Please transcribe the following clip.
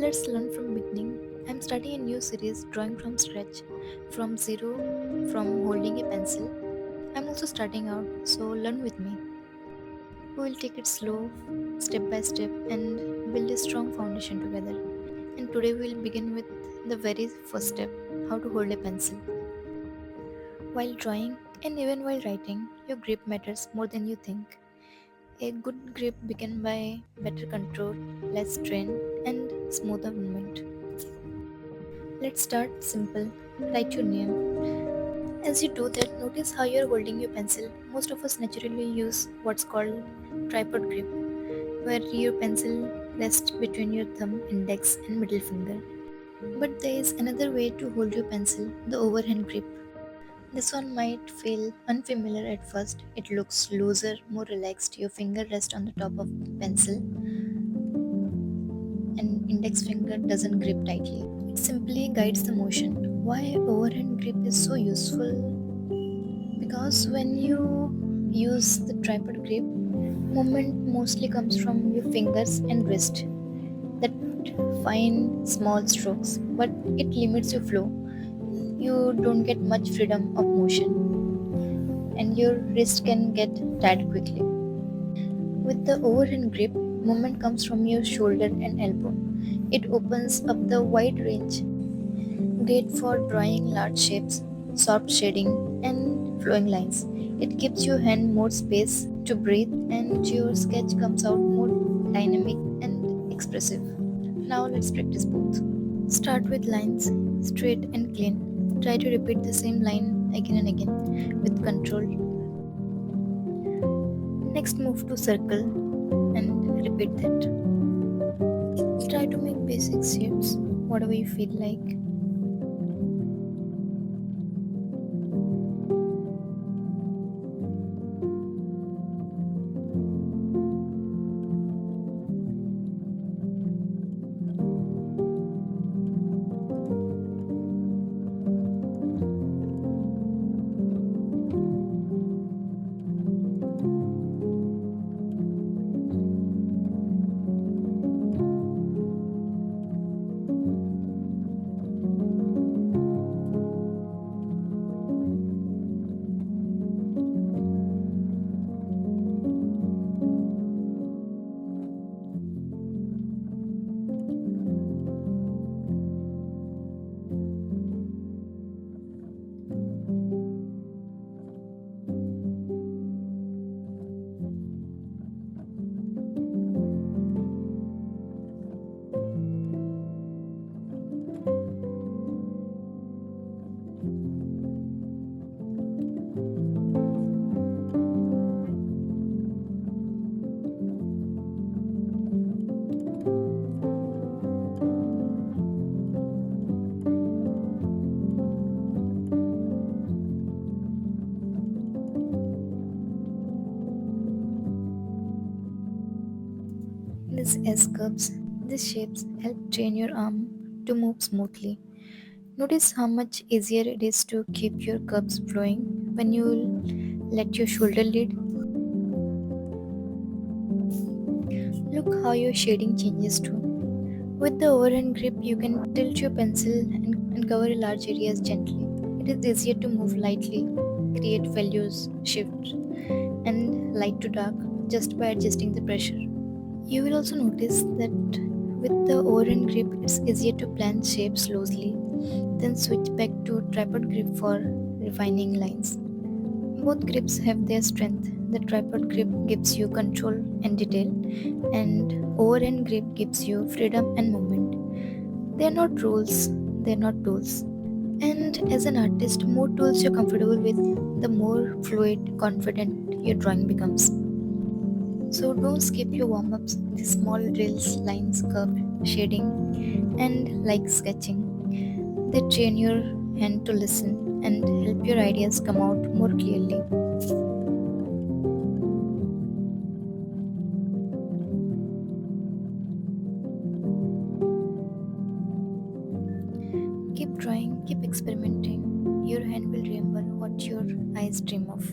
Let's learn from beginning. I'm starting a new series, drawing from scratch, from zero, from holding a pencil. I'm also starting out, so learn with me. We will take it slow, step by step, and build a strong foundation together. And today we'll begin with the very first step, how to hold a pencil. While drawing and even while writing, your grip matters more than you think. A good grip begins by better control, less strain, and smoother movement. Let's start simple. Write your name. As you do that, notice how you're holding your pencil. Most of us naturally use what's called tripod grip, where your pencil rests between your thumb, index, and middle finger. But there is another way to hold your pencil, the overhand grip. This one might feel unfamiliar at first. It looks looser, more relaxed. Your finger rests on the top of the pencil and index finger doesn't grip tightly. It simply guides the motion. Why overhand grip is so useful? Because when you use the tripod grip, movement mostly comes from your fingers and wrist. That fine small strokes, but it limits your flow. You don't get much freedom of motion, and your wrist can get tired quickly. With the overhand grip, movement comes from your shoulder and elbow. It opens up the wide range, great for drawing large shapes, soft shading, and flowing lines. It gives your hand more space to breathe, and your sketch comes out more dynamic and expressive. Now let's practice both. Start with lines, straight and clean. Try to repeat the same line again and again with control. Next, move to circle and repeat that. Try to make basic shapes, whatever you feel like. These S curves, these shapes help train your arm to move smoothly. Notice how much easier it is to keep your curves flowing when you let your shoulder lead. Look how your shading changes too. With the overhand grip, you can tilt your pencil and cover large areas gently. It is easier to move lightly, create values, shift, and light to dark just by adjusting the pressure. You will also notice that with the overhand grip, it's easier to plan shapes loosely, then switch back to tripod grip for refining lines. Both grips have their strength. The tripod grip gives you control and detail, and overhand grip gives you freedom and movement. They are not rules, they are not tools. And as an artist, more tools you're comfortable with, the more fluid, confident your drawing becomes. So don't skip your warm ups, the small drills, lines, curve, shading, and like sketching. They train your hand to listen and help your ideas come out more clearly. Keep trying, keep experimenting. Your hand will remember what your eyes dream of.